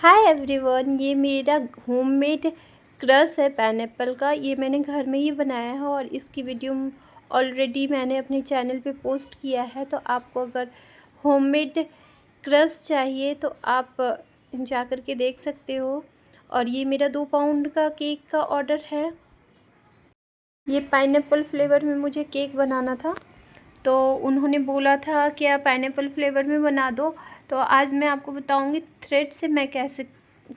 Hi everyone, ये मेरा homemade crush है पाइनएप्पल का। ये मैंने घर में ही बनाया है और इसकी वीडियो ऑलरेडी मैंने अपने चैनल पे पोस्ट किया है। तो आपको अगर होममेड क्रश चाहिए तो आप जा कर के देख सकते हो। और ये मेरा 2 पाउंड का केक का ऑर्डर है। ये पाइनएप्पल फ्लेवर में मुझे केक बनाना था, तो उन्होंने बोला था कि आप पाइनएप्पल फ्लेवर में बना दो। तो आज मैं आपको बताऊंगी थ्रेड से मैं कैसे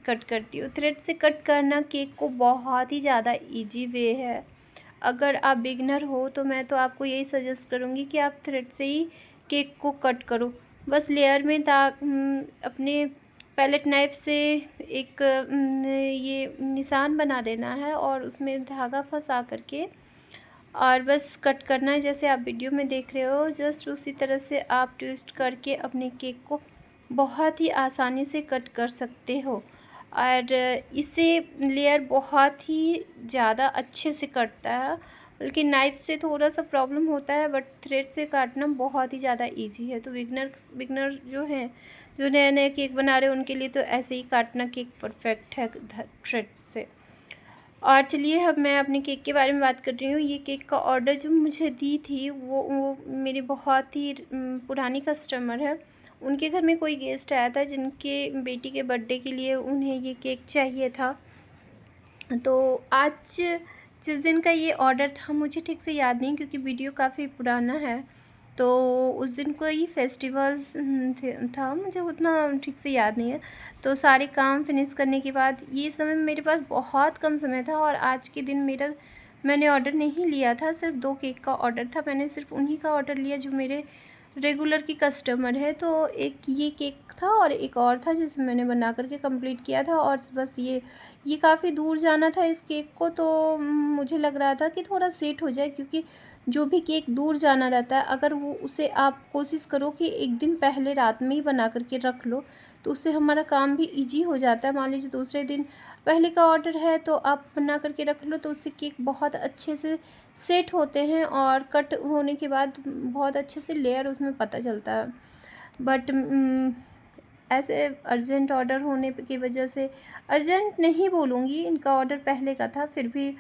कट करती हूँ। थ्रेड से कट करना केक को बहुत ही ज़्यादा इजी वे है। अगर आप बिगनर हो तो मैं तो आपको यही सजेस्ट करूँगी कि आप थ्रेड से ही केक को कट करो। बस लेयर में अपने पैलेट नाइफ से एक ये निशान बना देना है और उसमें धागा फंसा करके और बस कट करना है। जैसे आप वीडियो में देख रहे हो जस्ट उसी तरह से आप ट्विस्ट करके अपने केक को बहुत ही आसानी से कट कर सकते हो। और इससे लेयर बहुत ही ज़्यादा अच्छे से कटता है, बल्कि नाइफ़ से थोड़ा सा प्रॉब्लम होता है, बट थ्रेड से काटना बहुत ही ज़्यादा इजी है। तो बिगनर जो हैं, जो नए नए केक बना रहे हैं, उनके लिए तो ऐसे ही काटना केक परफेक्ट है थ्रेड से। और चलिए अब मैं अपने केक के बारे में बात कर रही हूँ। ये केक का ऑर्डर जो मुझे दी थी वो मेरी बहुत ही पुरानी कस्टमर है। उनके घर में कोई गेस्ट आया था जिनके बेटी के बर्थडे के लिए उन्हें ये केक चाहिए था। तो आज जिस दिन का ये ऑर्डर था मुझे ठीक से याद नहीं, क्योंकि वीडियो काफ़ी पुराना है। तो उस दिन कोई फेस्टिवल था, मुझे उतना ठीक से याद नहीं है। तो सारे काम फिनिश करने के बाद ये समय मेरे पास बहुत कम समय था और आज के दिन मैंने ऑर्डर नहीं लिया था। सिर्फ 2 केक का ऑर्डर था। मैंने सिर्फ उन्हीं का ऑर्डर लिया जो मेरे रेगुलर की कस्टमर है। तो एक ये केक था और एक और था जिसे मैंने बना करके कंप्लीट किया था। और बस ये काफ़ी दूर जाना था इस केक को, तो मुझे लग रहा था कि थोड़ा सेट हो जाए, क्योंकि जो भी केक दूर जाना रहता है अगर वो उसे आप कोशिश करो कि एक दिन पहले रात में ही बना करके रख लो, तो उससे हमारा काम भी ईजी हो जाता है। मान लीजिए दूसरे दिन पहले का ऑर्डर है तो आप बना करके रख लो, तो उससे केक बहुत अच्छे से सेट होते हैं और कट होने के बाद बहुत अच्छे से लेयर उसमें पता चलता है। बट ऐसे अर्जेंट ऑर्डर होने की वजह से, अर्जेंट नहीं बोलूँगी, इनका ऑर्डर पहले का था, फिर भी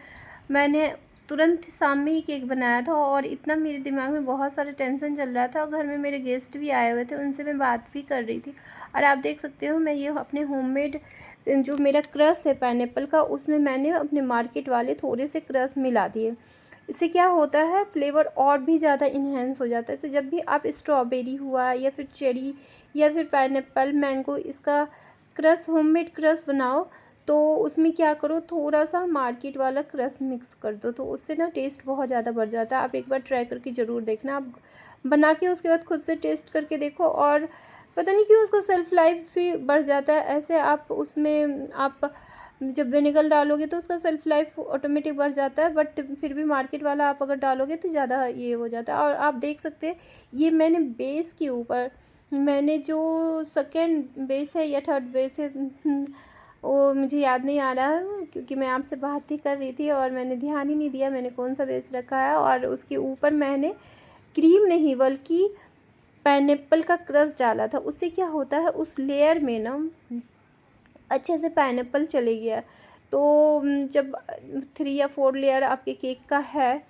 मैंने तुरंत शाम में ही केक बनाया था। और इतना मेरे दिमाग में बहुत सारा टेंशन चल रहा था और घर में मेरे गेस्ट भी आए हुए थे, उनसे मैं बात भी कर रही थी। और आप देख सकते हो मैं ये अपने होममेड जो मेरा क्रश है पाइनएप्पल का, उसमें मैंने अपने मार्केट वाले थोड़े से क्रश मिला दिए। इससे क्या होता है, फ्लेवर और भी ज़्यादा इन्हेंस हो जाता है। तो जब भी आप स्ट्रॉबेरी हुआ या फिर चेरी या फिर पाइनएप्पल, मैंगो, इसका क्रश होममेड क्रश बनाओ, तो उसमें क्या करो, थोड़ा सा मार्केट वाला क्रश मिक्स कर दो, तो उससे ना टेस्ट बहुत ज़्यादा बढ़ जाता है। आप एक बार ट्राई करके ज़रूर देखना। आप बना के उसके बाद खुद से टेस्ट करके देखो, और पता नहीं क्यों उसका सेल्फ़ लाइफ भी बढ़ जाता है। ऐसे आप उसमें आप जब विनेगर डालोगे तो उसका सेल्फ़ लाइफ ऑटोमेटिक बढ़ जाता है, बट फिर भी मार्केट वाला आप अगर डालोगे तो ज़्यादा ये हो जाता है। और आप देख सकते हैं ये मैंने बेस के ऊपर, मैंने जो सेकंड बेस है या थर्ड बेस है, वो मुझे याद नहीं आ रहा है, क्योंकि मैं आपसे बात ही कर रही थी और मैंने ध्यान ही नहीं दिया मैंने कौन सा बेस रखा है। और उसके ऊपर मैंने क्रीम नहीं बल्कि पाइनएप्पल का क्रश डाला था। उससे क्या होता है, उस लेयर में ना अच्छे से पाइनएप्पल चले गया। तो जब 3 या 4 लेयर आपके केक का है,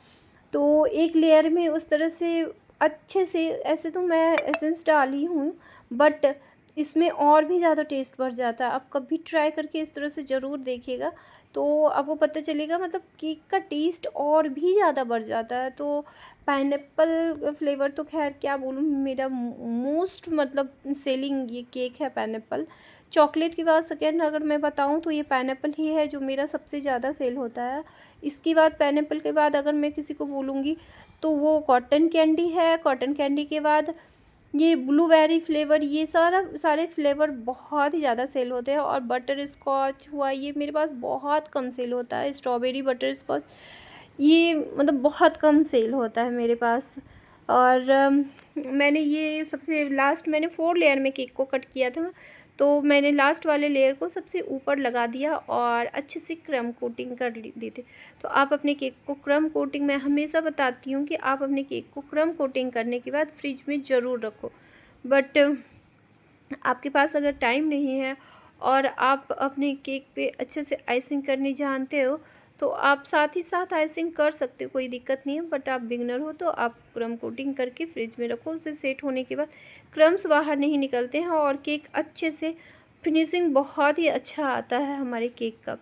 तो एक लेयर में उस तरह से अच्छे से, ऐसे तो मैं एसेंस डाली हूँ, बट इसमें और भी ज़्यादा टेस्ट बढ़ जाता है। आप कभी ट्राई करके इस तरह से ज़रूर देखिएगा, तो आपको पता चलेगा, मतलब केक का टेस्ट और भी ज़्यादा बढ़ जाता है। तो पाइनएप्पल फ्लेवर तो खैर क्या बोलूँ, मेरा मोस्ट मतलब सेलिंग ये केक है पाइनएप्पल। चॉकलेट के बाद सेकेंड अगर मैं बताऊँ तो ये पाइनएप्पल ही है जो मेरा सबसे ज़्यादा सेल होता है। इसके बाद पाइनएप्पल के बाद अगर मैं किसी को बोलूँगी तो वो कॉटन कैंडी है। कॉटन कैंडी के बाद ये ब्लूबेरी फ्लेवर, ये सारे फ्लेवर बहुत ही ज़्यादा सेल होते हैं। और बटर स्कॉच हुआ, ये मेरे पास बहुत कम सेल होता है। स्ट्रॉबेरी बटर स्कॉच ये मतलब बहुत कम सेल होता है मेरे पास। और मैंने ये सबसे लास्ट मैंने 4 लेयर में केक को कट किया था, तो मैंने लास्ट वाले लेयर को सबसे ऊपर लगा दिया और अच्छे से क्रम कोटिंग कर दी थी। तो आप अपने केक को क्रम कोटिंग, मैं हमेशा बताती हूँ कि आप अपने केक को क्रम कोटिंग करने के बाद फ्रिज में ज़रूर रखो। बट आपके पास अगर टाइम नहीं है और आप अपने केक पे अच्छे से आइसिंग करनी जानते हो तो आप साथ ही साथ आइसिंग कर सकते हो, कोई दिक्कत नहीं है। बट आप बिगनर हो तो आप क्रम कोटिंग करके फ्रिज में रखो। उसे सेट होने के बाद क्रम्स बाहर नहीं निकलते हैं और केक अच्छे से फिनिशिंग बहुत ही अच्छा आता है हमारे केक का।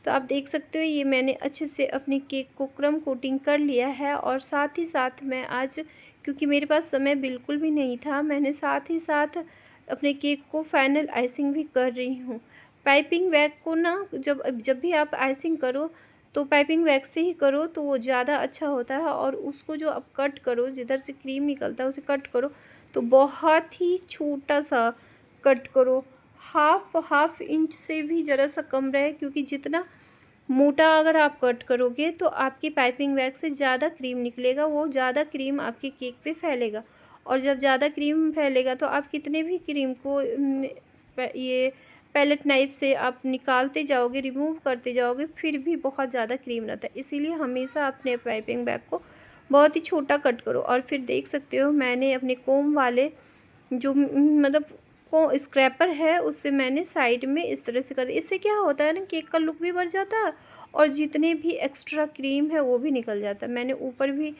तो आप देख सकते हो ये मैंने अच्छे से अपने केक को क्रम कोटिंग कर लिया है। और साथ ही साथ मैं आज, क्योंकि मेरे पास समय बिल्कुल भी नहीं था, मैंने साथ ही साथ अपने केक को फाइनल आइसिंग भी कर रही हूँ। पाइपिंग बैग को ना जब जब भी आप आइसिंग करो तो पाइपिंग बैग से ही करो तो वो ज़्यादा अच्छा होता है। और उसको जो आप कट करो, जिधर से क्रीम निकलता है उसे कट करो तो बहुत ही छोटा सा कट करो, हाफ इंच से भी ज़रा सा कम रहे, क्योंकि जितना मोटा अगर आप कट करोगे तो आपकी पाइपिंग बैग से ज़्यादा क्रीम निकलेगा, वो ज़्यादा क्रीम आपके केक पे फैलेगा। और जब ज़्यादा क्रीम फैलेगा तो आप कितने भी क्रीम को ये पैलेट नाइफ़ से आप निकालते जाओगे, रिमूव करते जाओगे, फिर भी बहुत ज़्यादा क्रीम रहता है। इसीलिए हमेशा अपने पाइपिंग बैग को बहुत ही छोटा कट करो। और फिर देख सकते हो मैंने अपने कोम वाले जो मतलब को स्क्रैपर है उससे मैंने साइड में इस तरह से कर दिया। इससे क्या होता है ना, केक का लुक भी बढ़ जाता है और जितने भी एक्स्ट्रा क्रीम है वो भी निकल जाता है। मैंने ऊपर भी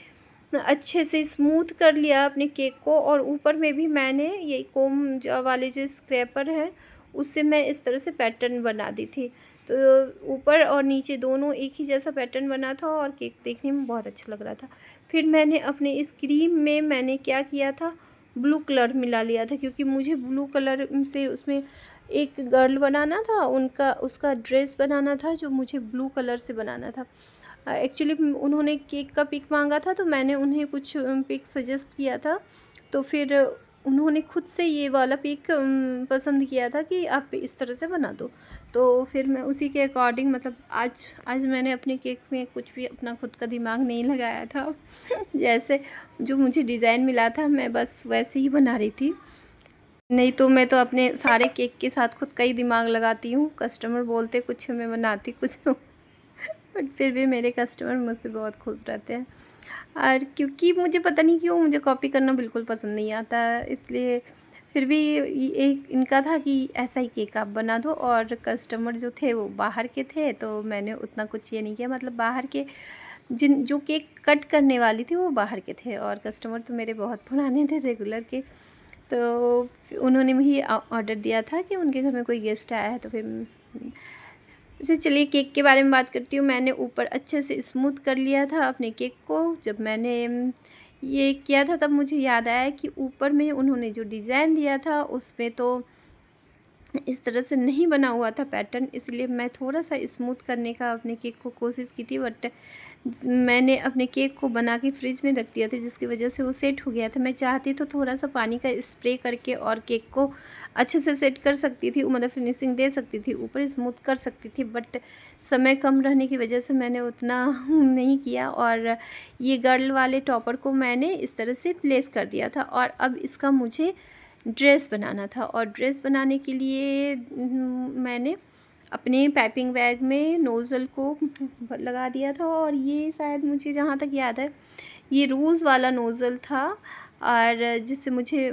अच्छे से स्मूथ कर लिया अपने केक को, और ऊपर में भी मैंने ये कोम वाले जो स्क्रैपर है उससे मैं इस तरह से पैटर्न बना दी थी। तो ऊपर और नीचे दोनों एक ही जैसा पैटर्न बना था और केक देखने में बहुत अच्छा लग रहा था। फिर मैंने अपने इस क्रीम में मैंने क्या किया था, ब्लू कलर मिला लिया था, क्योंकि मुझे ब्लू कलर से उसमें एक गर्ल बनाना था, उनका उसका ड्रेस बनाना था जो मुझे ब्लू कलर से बनाना था। एक्चुअली उन्होंने केक का पिक मांगा था तो मैंने उन्हें कुछ पिक सजेस्ट किया था। तो फिर उन्होंने खुद से ये वाला पिक पसंद किया था कि आप इस तरह से बना दो। तो फिर मैं उसी के अकॉर्डिंग, मतलब आज मैंने अपने केक में कुछ भी अपना खुद का दिमाग नहीं लगाया था जैसे जो मुझे डिज़ाइन मिला था मैं बस वैसे ही बना रही थी। नहीं तो मैं तो अपने सारे केक के साथ खुद का ही दिमाग लगाती हूँ। कस्टमर बोलते कुछ, मैं बनाती कुछ हूँ बट फिर भी मेरे कस्टमर मुझसे बहुत खुश रहते हैं। और क्योंकि मुझे पता नहीं क्यों मुझे कॉपी करना बिल्कुल पसंद नहीं आता, इसलिए फिर भी एक इनका था कि ऐसा ही केक आप बना दो। और कस्टमर जो थे वो बाहर के थे तो मैंने उतना कुछ ये नहीं किया, मतलब बाहर के जो केक कट करने वाली थी वो बाहर के थे और कस्टमर तो मेरे बहुत पुराने थे रेगुलर के। तो उन्होंने मुझे ऑर्डर दिया था कि उनके घर में कोई गेस्ट आया है। तो फिर अच्छा चलिए केक के बारे में बात करती हूँ। मैंने ऊपर अच्छे से स्मूथ कर लिया था अपने केक को। जब मैंने ये किया था तब मुझे याद आया कि ऊपर में उन्होंने जो डिज़ाइन दिया था उसमें तो इस तरह से नहीं बना हुआ था पैटर्न, इसलिए मैं थोड़ा सा स्मूथ करने का अपने केक को कोशिश की थी। बट मैंने अपने केक को बना के फ्रिज में रख दिया था जिसकी वजह से वो सेट हो गया था। मैं चाहती तो थोड़ा सा पानी का स्प्रे करके और केक को अच्छे से सेट कर सकती थी, मतलब फिनिशिंग दे सकती थी, ऊपर स्मूथ कर सकती थी। बट समय कम रहने की वजह से मैंने उतना नहीं किया। और ये गर्ल वाले टॉपर को मैंने इस तरह से प्लेस कर दिया था। और अब इसका मुझे ड्रेस बनाना था और ड्रेस बनाने के लिए मैंने अपने पाइपिंग बैग में नोज़ल को लगा दिया था। और ये शायद मुझे जहाँ तक याद है ये रोज़ वाला नोज़ल था और जिससे मुझे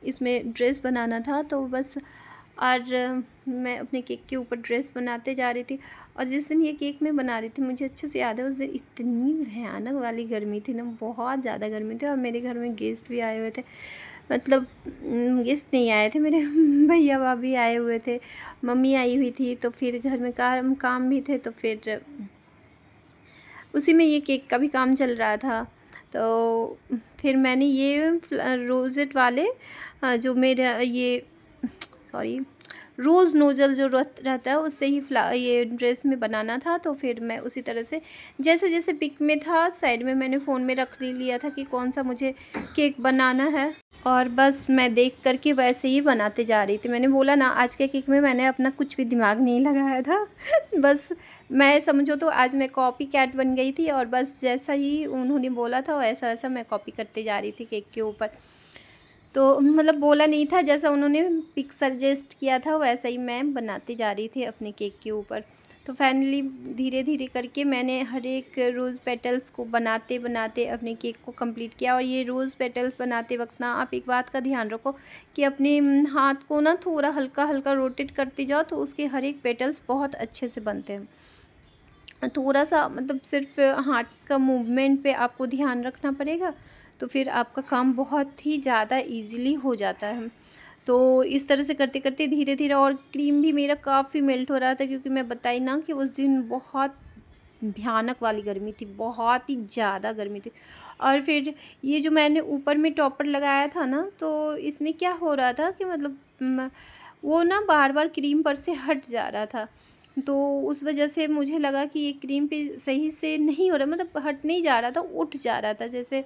इसमें ड्रेस बनाना था। तो बस और मैं अपने केक के ऊपर ड्रेस बनाते जा रही थी। और जिस दिन ये केक मैं बना रही थी मुझे अच्छे से याद है उस दिन इतनी भयानक वाली गर्मी थी ना, बहुत ज़्यादा गर्मी थी। और मेरे घर में गेस्ट भी आए हुए थे, मतलब गेस्ट नहीं आए थे, मेरे भैया भाभी आए हुए थे, मम्मी आई हुई थी। तो फिर घर में काम भी थे, तो फिर उसी में ये केक का भी काम चल रहा था। तो फिर मैंने ये रोज़ेट वाले जो मेरा ये सॉरी रोज़ नोज़ल जो रहता है उससे ही ये ड्रेस में बनाना था। तो फिर मैं उसी तरह से जैसे जैसे पिक में था साइड में मैंने फ़ोन में रख लिया था कि कौन सा मुझे केक बनाना है। और बस मैं देख कर के वैसे ही बनाते जा रही थी। मैंने बोला ना आज के केक में मैंने अपना कुछ भी दिमाग नहीं लगाया था बस मैं समझो तो आज मैं कॉपी कैट बन गई थी और बस जैसा ही उन्होंने बोला था वैसा वैसा मैं कॉपी करते जा रही थी केक के ऊपर। तो मतलब बोला नहीं था, जैसा उन्होंने पिक सजेस्ट किया था वैसा ही मैं बनाती जा रही थी अपने केक के ऊपर। तो फाइनली धीरे धीरे करके मैंने हर एक रोज़ पेटल्स को बनाते बनाते अपने केक को कंप्लीट किया। और ये रोज़ पेटल्स बनाते वक्त ना आप एक बात का ध्यान रखो कि अपने हाथ को ना थोड़ा हल्का हल्का रोटेट करते जाओ, तो उसके हर एक पेटल्स बहुत अच्छे से बनते हैं। थोड़ा सा मतलब सिर्फ हाथ का मूवमेंट पे आपको ध्यान रखना पड़ेगा, तो फिर आपका काम बहुत ही ज़्यादा इजीली हो जाता है। तो इस तरह से करते करते धीरे धीरे, और क्रीम भी मेरा काफ़ी मेल्ट हो रहा था, क्योंकि मैं बताई ना कि उस दिन बहुत भयानक वाली गर्मी थी, बहुत ही ज़्यादा गर्मी थी। और फिर ये जो मैंने ऊपर में टॉपर लगाया था ना, तो इसमें क्या हो रहा था कि मतलब वो ना बार बार क्रीम पर से हट जा रहा था। तो उस वजह से मुझे लगा कि ये क्रीम पे सही से नहीं हो रहा, मतलब हट नहीं जा रहा था, उठ जा रहा था, जैसे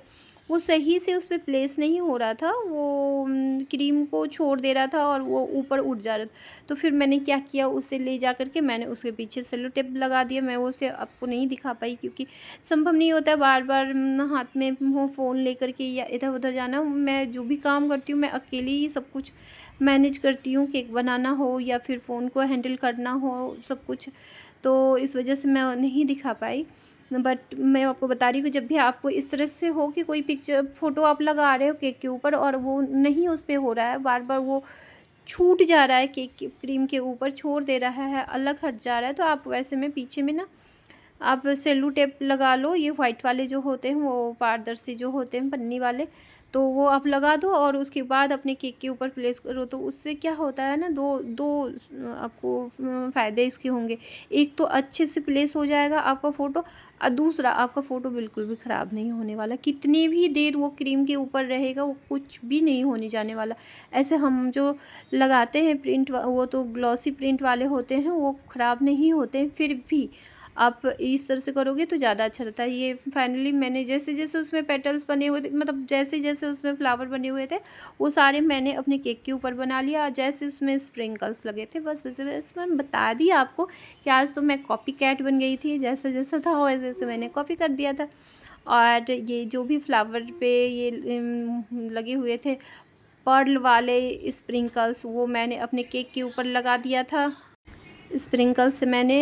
वो सही से उस पे प्लेस नहीं हो रहा था, वो क्रीम को छोड़ दे रहा था और वो ऊपर उठ जा रहा था। तो फिर मैंने क्या किया, उसे ले जा कर के मैंने उसके पीछे सेलो टेप लगा दिया। मैं उसे आपको नहीं दिखा पाई, क्योंकि संभव नहीं होता है बार बार हाथ में वो फ़ोन लेकर के या इधर उधर जाना। मैं जो भी काम करती हूँ मैं अकेले ही सब कुछ मैनेज करती हूँ, केक बनाना हो या फिर फ़ोन को हैंडल करना हो, सब कुछ। तो इस वजह से मैं नहीं दिखा पाई। बट मैं आपको बता रही हूँ कि जब भी आपको इस तरह से हो कि कोई पिक्चर फ़ोटो आप लगा रहे हो केक के ऊपर और वो नहीं उस पे हो रहा है, बार बार वो छूट जा रहा है, केक की क्रीम के ऊपर छोड़ दे रहा है, अलग हट जा रहा है, तो आप वैसे में पीछे में ना आप सेलो टेप लगा लो। ये वाइट वाले जो होते हैं, वो पारदर्शी जो होते हैं पन्नी वाले, तो वो आप लगा दो और उसके बाद अपने केक के ऊपर प्लेस करो। तो उससे क्या होता है ना, दो दो आपको फ़ायदे इसके होंगे। एक तो अच्छे से प्लेस हो जाएगा आपका फ़ोटो, और दूसरा आपका फ़ोटो बिल्कुल भी ख़राब नहीं होने वाला। कितनी भी देर वो क्रीम के ऊपर रहेगा, वो कुछ भी नहीं होने जाने वाला। ऐसे हम जो लगाते हैं प्रिंट, वो तो ग्लॉसी प्रिंट वाले होते हैं, वो ख़राब नहीं होते हैं। फिर भी आप इस तरह से करोगे तो ज़्यादा अच्छा रहता है। ये फाइनली मैंने जैसे-जैसे उसमें पेटल्स बने हुए थे, मतलब जैसे-जैसे उसमें फ्लावर बने हुए थे, वो सारे मैंने अपने केक के ऊपर बना लिया। जैसे उसमें स्प्रिंकल्स लगे थे, बस वैसे मैंने बता दिया आपको कि आज तो मैं कॉपी कैट बन गई थी। जैसा-जैसा था वैसे-वैसे मैंने कॉपी कर दिया था। और ये जो भी फ्लावर पे ये लगे हुए थे पर्ल वाले स्प्रिंकल्स, वो मैंने अपने केक के ऊपर लगा दिया था। स्प्रिंकल से मैंने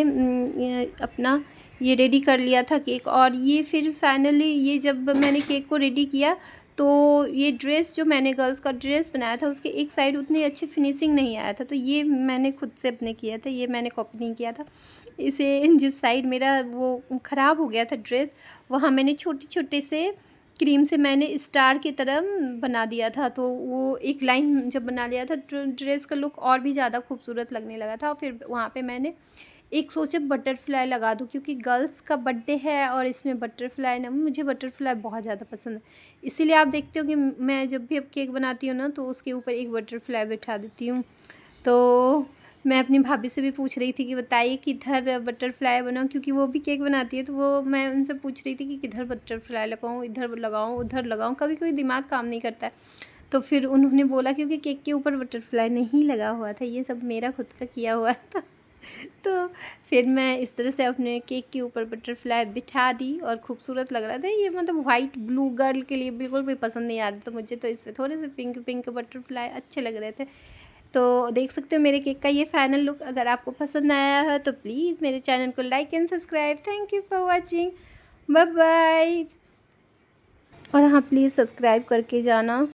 ये अपना ये रेडी कर लिया था केक। और ये फिर फाइनली ये जब मैंने केक को रेडी किया, तो ये ड्रेस जो मैंने गर्ल्स का ड्रेस बनाया था, उसके एक साइड उतनी अच्छी फिनिशिंग नहीं आया था, तो ये मैंने खुद से अपने किया था, ये मैंने कॉपी नहीं किया था। इसे जिस साइड मेरा वो ख़राब हो गया था ड्रेस, वहाँ मैंने छोटे-छोटे से क्रीम से मैंने स्टार की तरह बना दिया था। तो वो एक लाइन जब बना लिया था, ड्रेस का लुक और भी ज़्यादा खूबसूरत लगने लगा था। फिर वहाँ पे मैंने एक सोचे बटरफ्लाई लगा दूँ, क्योंकि गर्ल्स का बर्थडे है और इसमें बटरफ्लाई ना, मुझे बटरफ्लाई बहुत ज़्यादा पसंद है। इसीलिए आप देखते हो कि मैं जब भी अब केक बनाती हूँ ना, तो उसके ऊपर एक बटरफ्लाई बिठा देती हूँ। तो मैं अपनी भाभी से भी पूछ रही थी कि बताइए किधर बटरफ्लाई बनाऊँ, क्योंकि वो भी केक बनाती है, तो वो मैं उनसे पूछ रही थी कि किधर बटरफ्लाई लगाऊँ, इधर लगाऊँ, उधर लगाऊँ, कभी-कभी दिमाग काम नहीं करता है। तो फिर उन्होंने बोला क्योंकि केक के ऊपर बटरफ्लाई नहीं लगा हुआ था, ये सब मेरा खुद का किया हुआ था। तो फिर मैं इस तरह से अपने केक के ऊपर बटरफ्लाई बिठा दी और खूबसूरत लग रहा था ये। मतलब वाइट ब्लू गर्ल के लिए बिल्कुल भी पसंद नहीं आ रहा था मुझे, तो इस पे थोड़े से पिंक पिंक बटरफ्लाई अच्छे लग रहे थे। तो देख सकते हो मेरे केक का ये फाइनल लुक। अगर आपको पसंद आया है तो प्लीज़ मेरे चैनल को like and subscribe. Thank you for watching, bye bye. और हाँ, प्लीज़ सब्सक्राइब करके जाना।